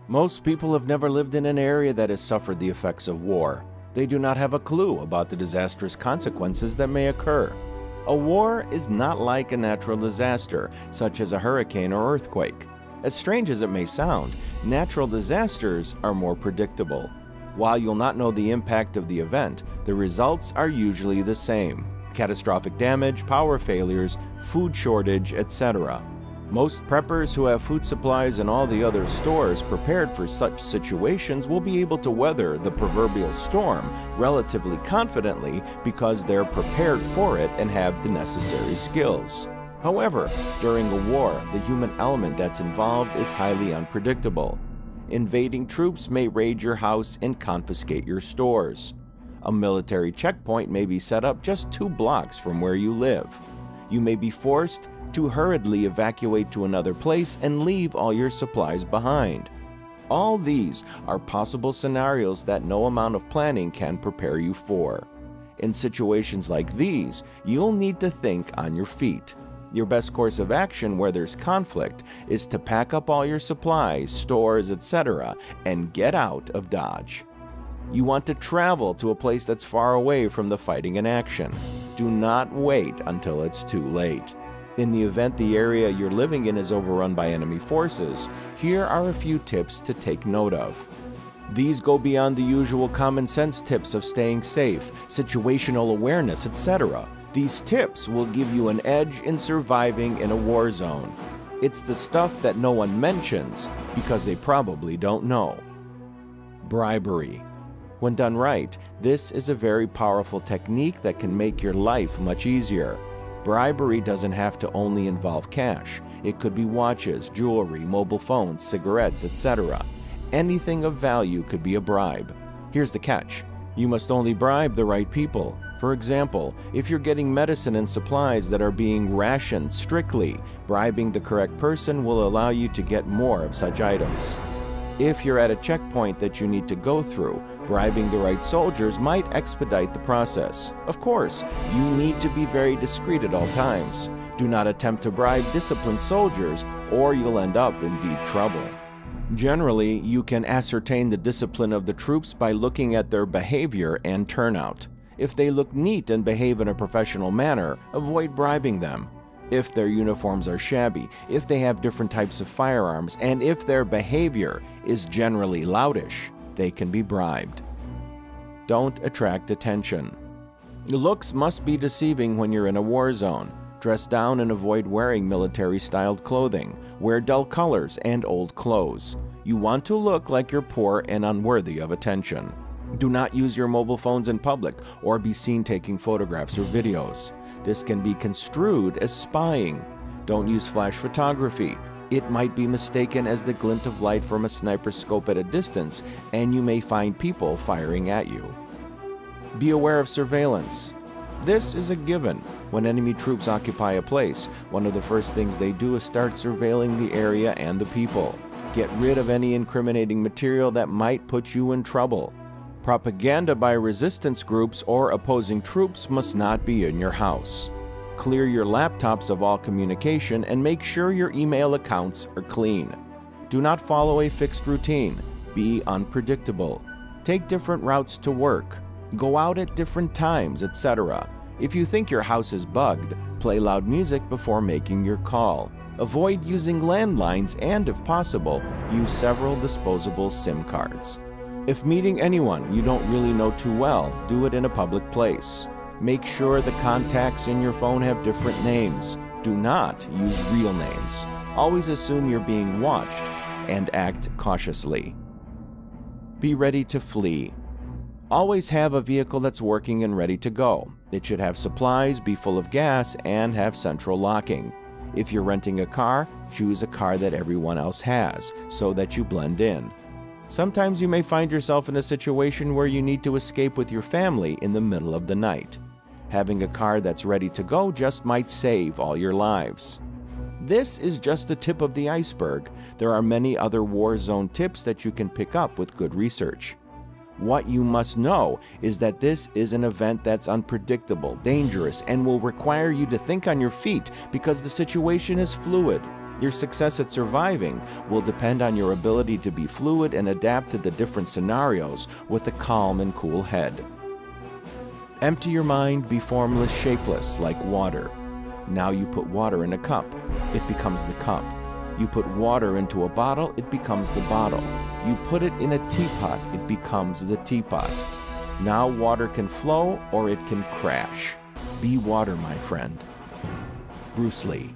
Most people have never lived in an area that has suffered the effects of war. They do not have a clue about the disastrous consequences that may occur. A war is not like a natural disaster, such as a hurricane or earthquake. As strange as it may sound, natural disasters are more predictable. While you'll not know the impact of the event, the results are usually the same: catastrophic damage, power failures, food shortage, etc. Most preppers who have food supplies and all the other stores prepared for such situations will be able to weather the proverbial storm relatively confidently because they're prepared for it and have the necessary skills. However, during a war, the human element that's involved is highly unpredictable. Invading troops may raid your house and confiscate your stores. A military checkpoint may be set up just 2 blocks from where you live. You may be forced to hurriedly evacuate to another place and leave all your supplies behind. All these are possible scenarios that no amount of planning can prepare you for. In situations like these, you'll need to think on your feet. Your best course of action where there's conflict is to pack up all your supplies, stores, etc., and get out of Dodge. You want to travel to a place that's far away from the fighting in action. Do not wait until it's too late. In the event the area you're living in is overrun by enemy forces, here are a few tips to take note of. These go beyond the usual common sense tips of staying safe, situational awareness, etc. These tips will give you an edge in surviving in a war zone. It's the stuff that no one mentions because they probably don't know. Bribery. When done right, this is a very powerful technique that can make your life much easier. Bribery doesn't have to only involve cash. It could be watches, jewelry, mobile phones, cigarettes, etc. Anything of value could be a bribe. Here's the catch: you must only bribe the right people. For example, if you're getting medicine and supplies that are being rationed strictly, bribing the correct person will allow you to get more of such items. If you're at a checkpoint that you need to go through, bribing the right soldiers might expedite the process. Of course, you need to be very discreet at all times. Do not attempt to bribe disciplined soldiers or you'll end up in deep trouble. Generally, you can ascertain the discipline of the troops by looking at their behavior and turnout. If they look neat and behave in a professional manner, avoid bribing them. If their uniforms are shabby, if they have different types of firearms, and if their behavior is generally loutish, they can be bribed. Don't attract attention. Looks must be deceiving when you're in a war zone. Dress down and avoid wearing military-styled clothing. Wear dull colors and old clothes. You want to look like you're poor and unworthy of attention. Do not use your mobile phones in public or be seen taking photographs or videos. This can be construed as spying. Don't use flash photography. It might be mistaken as the glint of light from a sniper scope at a distance, and you may find people firing at you. Be aware of surveillance. This is a given. When enemy troops occupy a place, one of the first things they do is start surveilling the area and the people. Get rid of any incriminating material that might put you in trouble. Propaganda by resistance groups or opposing troops must not be in your house. Clear your laptops of all communication and make sure your email accounts are clean. Do not follow a fixed routine. Be unpredictable. Take different routes to work. Go out at different times, etc. If you think your house is bugged, play loud music before making your call. Avoid using landlines and, if possible, use several disposable SIM cards. If meeting anyone you don't really know too well, do it in a public place. Make sure the contacts in your phone have different names. Do not use real names. Always assume you're being watched and act cautiously. Be ready to flee. Always have a vehicle that's working and ready to go. It should have supplies, be full of gas, and have central locking. If you're renting a car, choose a car that everyone else has, so that you blend in. Sometimes you may find yourself in a situation where you need to escape with your family in the middle of the night. Having a car that's ready to go just might save all your lives. This is just the tip of the iceberg. There are many other war zone tips that you can pick up with good research. What you must know is that this is an event that's unpredictable, dangerous, and will require you to think on your feet because the situation is fluid. Your success at surviving will depend on your ability to be fluid and adapt to the different scenarios with a calm and cool head. Empty your mind, be formless, shapeless, like water. Now you put water in a cup, it becomes the cup. You put water into a bottle, it becomes the bottle. You put it in a teapot, it becomes the teapot. Now water can flow or it can crash. Be water, my friend. Bruce Lee.